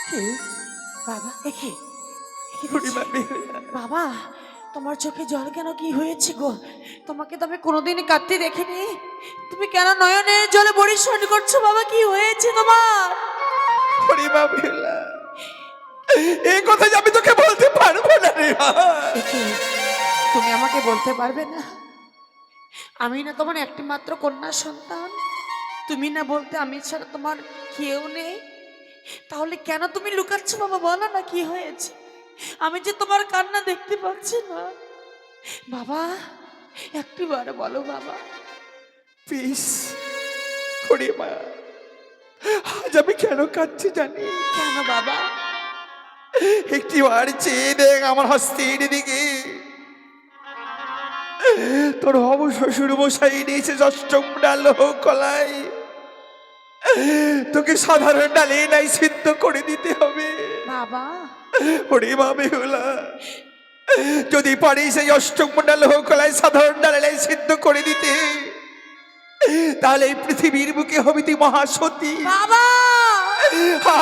কে? বাবা একে পূর্ণিমা বাবা, তোমার চোখে জল কেন? কি হয়েছে গো? তোমাকে তো আমি কোনোদিনই কাঁদতে দেখিনি। তুমি কেন নয়নের জলে বরিশন করছো বাবা? কি হয়েছে তোমার? পূর্ণিমা বেলা, এই কথা যে আমি তোকে বলতে পারবো না রে মা। একে, তুমি আমাকে বলতে পারবে না? আমি না তোমার একটি মাত্র কন্যা সন্তান। তুমি না বলতে আমি ছাড়া তোমার কেউ নেই। তাহলে কেন তুমি লুকাচ্ছ বাবা? বলো না কি হয়েছে? আমি যে তোমার কান্না দেখতে পাচ্ছি না বাবা, একটিবার বলো বাবা। পিস পূর্ণিমা, আজ আমি কেন কাঁদছি জানি? কেন বাবা? একটি বার চেয়ে দেখ আমার হস্তের দিকে। তোর হব শ্বশুর মশাই নিয়েছে অষ্টম ডাল কলাই, তোকে সাধারণ ডালে নাই সিদ্ধ করে দিতে হবে। বাবা ওরে মা বেহুলা, যদি পারিস এই অষ্টম ডাল কলাই সাধারণ ডালে নাই সিদ্ধ করে দিতে, তাহলে এই পৃথিবীর বুকে হবি তুই মহাসতী। বাবা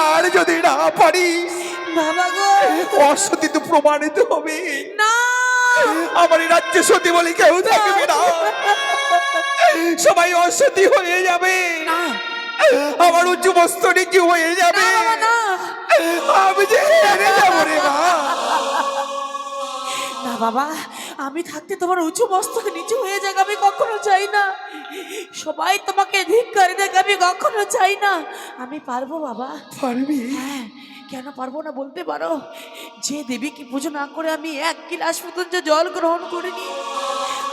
আর যদি না পারিস বাবা গো, অসতী তো প্রমাণিত হবে। না আমার এই রাজ্যে সতী বলে কেউ থাকবে না, সবাই অসতী হয়ে যাবে। না আমার উচ্চ বস্ত্র নিচু হয়ে যাবে, বাবা না আমি যে হেরে যাবো রে মা। না বাবা, আমি থাকতে তোমার উঁচু মস্তক নিচু হয়ে যাক আমি কখনো চাই না। সবাই তোমাকে ধিক্কারি দেখ, আমি কখনো চাই না। আমি পারবো বাবা। পারবি? হ্যাঁ, কেন পারবো না বলতে পারো? যে দেবীকে পুজো না করে আমি এক গিলাস মতন যে জল গ্রহণ করিনি,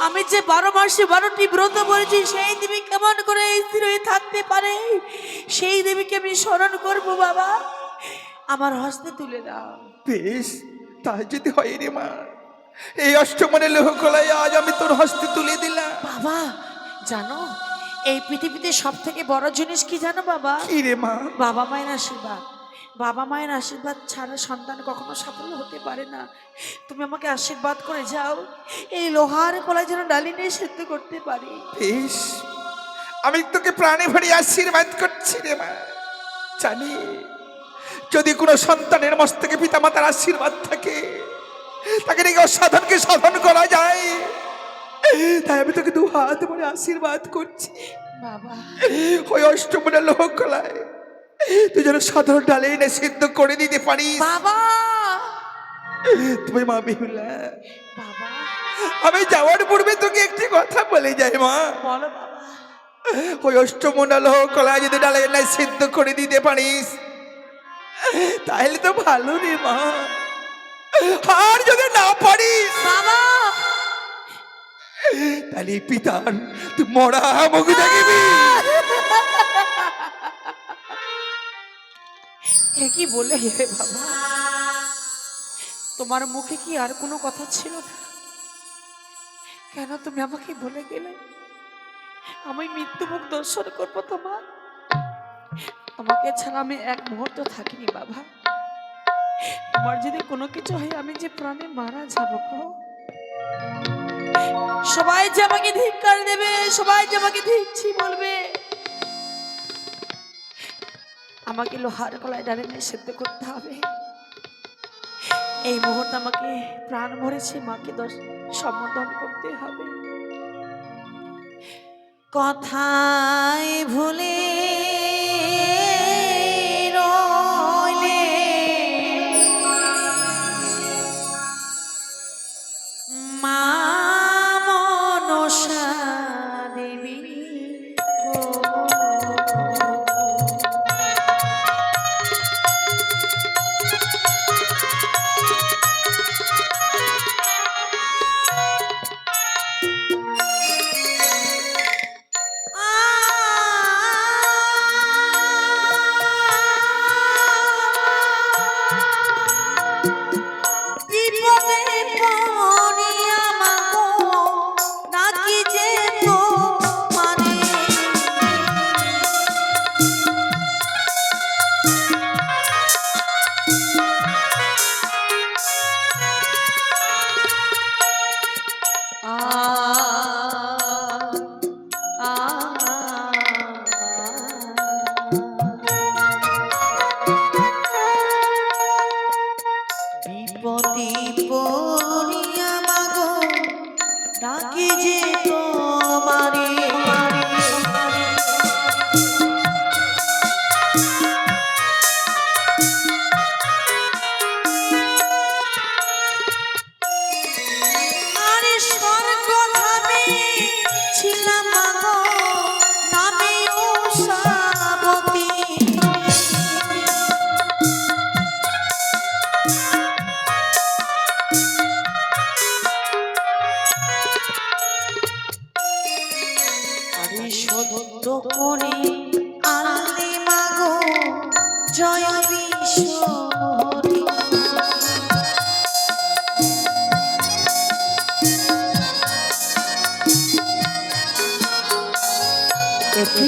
আমি যে 12 মাসে 12টি ব্রত বলেছি, সেই দেবী কেমন করে স্থির হয়ে থাকতে পারে? সেই দেবীকে আমি স্মরণ করবো বাবা। আমার হস্তে তুলে দাও। বেশ, তাই যদি হয় রে মা, এই অষ্টমনের লোহ কলাই আজ আমি তোর হস্তে তুলে দিলাম। বাবা জানো, এই পৃথিবীতে সব থেকে বড় জিনিস কি জানো বাবা? কি রে মা? বাবা মায়ের আশীর্বাদ। বাবা মায়ের আশীর্বাদ ছাড়া সন্তান কখনো সাফল্য হতে পারে না। তুমি আমাকে আশীর্বাদ করে যাও, এই লোহার কলাই যেন ডালি নিয়ে সিদ্ধ করতে পারি। বেশ, আমি তোকে প্রাণে ভরে আশীর্বাদ করছি রে মা। জানি যদি কোনো সন্তানের মস্তকে পিতামাতার আশীর্বাদ থাকে, তাকে নাকি অসাধনকে সাধন করা যায়। তাই আমি তোকে দু হাত ভরে আশীর্বাদ করছি বাবা ওই অষ্টমনের লোহ কলায় তুই যেন সাধারণ ডালে এনে সিদ্ধ করে দিতে পারিস। বাবা তুমি মা বেহুলা, বাবা আমি যাওয়ার পূর্বে তোকে একটি কথা বলে যাই মা। বলো বাবা। ওই অষ্টমণ্ডল কলায় যদি ডালে এনে সিদ্ধ করে দিতে পারিস, তাহলে তো ভালো রে মা। আর যদি না পারিস বাবা তাহলে পিতার তুই মরা মুখ দেখবি। এ কি বলে হে বাবা? তোমার মুখে কি আর কোনো কথা ছিল না? কেন তুমি আমাকে বলে গেলে আমি মৃত্যু মুখ দর্শন করবো তোমার? তোমাকে ছাড়া আমি এক মুহূর্ত থাকিনি বাবা। তোমার যদি কোনো কিছু হয় আমি যে প্রাণে মারা যাবো গো। সবাই যে আমাকে ধিক্কার দেবে, সবাই যে আমাকে ধিক্ছি বলবে। আমাকে লোহার কলায় ডালে নিয়ে সিদ্ধ করতে হবে। এই মুহূর্তে আমাকে প্রাণ ভরেছে মাকে সম্বোধন করতে হবে। কথায় ভুলে রইলে মা মনসা দেবী গো। বিপদে পড়িয়া মাগো ডাকি যে তোমারে। আ আ বিশ্বহরি। দেখি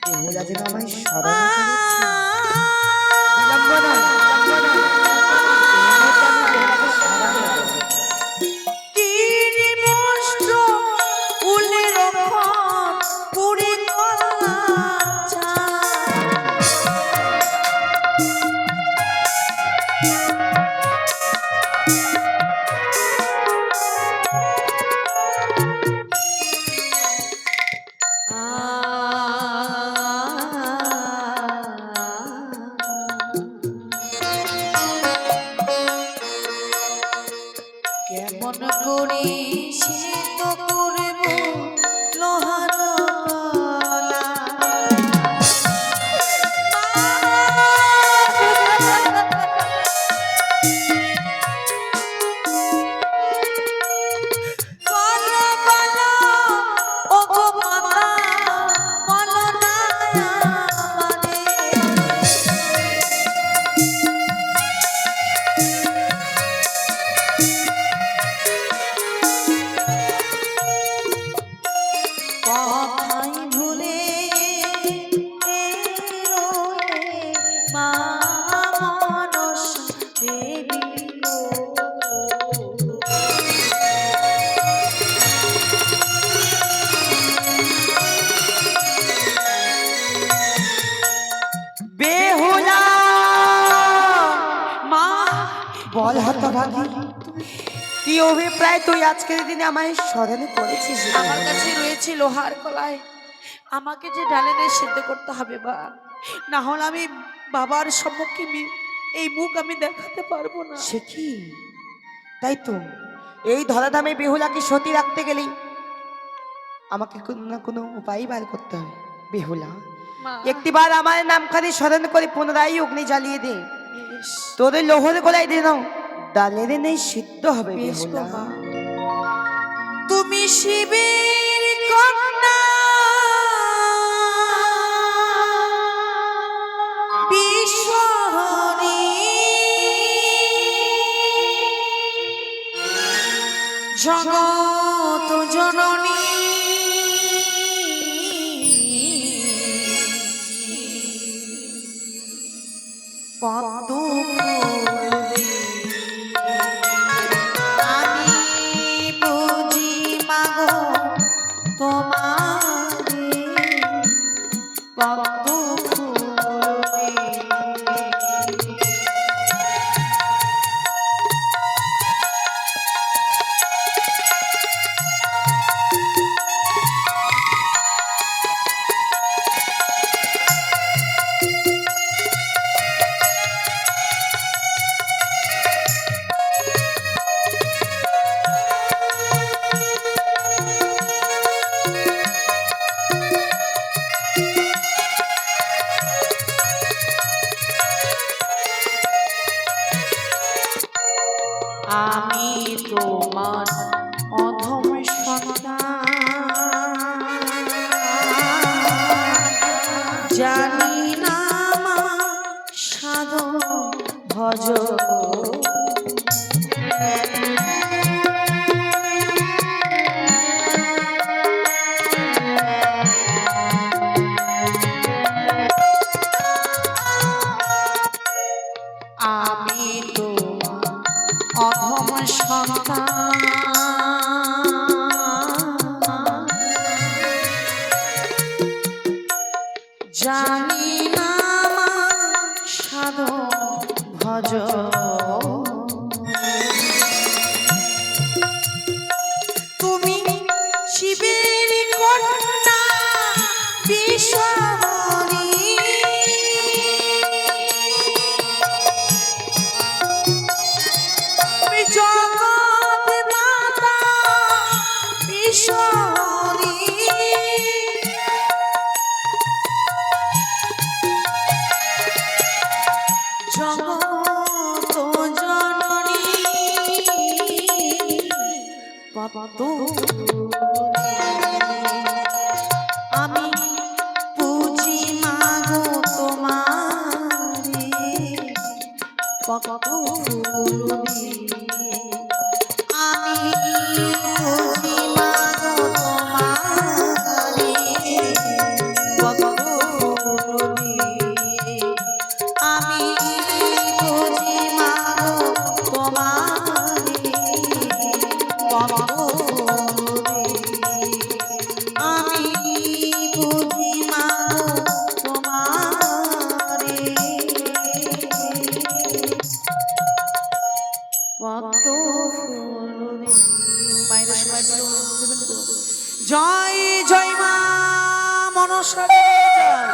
বেহুলা যেন আমায় স্মরণ করেছে। বিলম্ব নয়, বিলম্ব নয়। এই মুহূর্তে আমি বেহুলাকে স্মরণ করব। তীরমুষ্ট উলের ওপর পুরি কলা চাঁদ। কেমন করি সিদ্ধ করব লোহার কলা। বলো বলো ও গো মাতা, বলো না আমারে। কথাই ভুলে রয়ে মা মনসা দেবী গো। বেহুলা মা, বল হতভাগী, কি অভিপ্রায় তুই আজকের দিনে আমায় স্মরণ করেছিস? আমার কাছে রয়েছে লোহার কলায়, আমাকে যে ডালে সিদ্ধ করতে হবে বা, না হলে আমি বাবার সম্মুখে এই মুখ আমি দেখাতে পারবো না। সে কি? তাই তো, এই ধরাধামে বেহুলাকে সতী রাখতে গেলেই আমাকে কোনো না কোনো উপায় বার করতে হবে। বেহুলা, মা, একটিবার আমার নামখানি স্মরণ করে পুনরায় অগ্নি জ্বালিয়ে দে। বেশ তোর ওই লোহর গলায় দে নাও, ডালের নেই সিদ্ধ হবে। বেশ গো বেহুলা, মা। তুমি শিবের কন্যা, বিশ্বহরি, জগত জননী, পদ্ম ফুলে আমি বুঝি মাগো তোমারে, পদ্ম ফুলে। আমি তোমার অধম সন্তান, জানি না মা সাধন ভজ। আমি তোমার অধম সন্তান, জানি না মা সাধন ভজ। তুমি শিবের কন্যা, বিশ্বহরি, জগৎ মাতা বিশ্বহরি, জগৎ জননী, পদ্ম ফুলে। আমি পুজি মাগো তোমার পকরুনি আমি বুঝি মাগো তোমারে পকরুনি আমি বুঝি মাগো তোমারে পকরুনি আমি বুঝি মাগো তোমারে পদ্ম ফুলরে। মায়েরা সবাই মিলে অনুমতি দেবেন তো? জয় জয় মা মনসার জয়,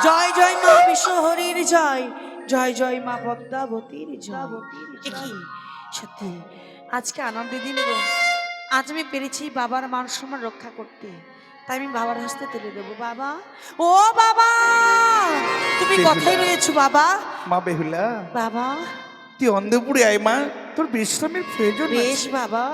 জয় জয় মা বিশ্বহরীর জয়, জয় জয় মা পদ্মাবতীর জয়। এ কি সত্যি আজকে আনন্দের দিন গো। আজ আমি পেরেছি বাবার মান সম্মান রক্ষা করতে, তাই আমি বাবার হাসতে তুলে দেবো। বাবা, ও বাবা, তুমি বেহুলা। কোথায় রয়েছো বাবা? মা বেহুলা, বাবা তুই অন্ধপুরে আয় মা, তোর বিশ্রামের প্রয়োজন আছে। বেশ বাবা,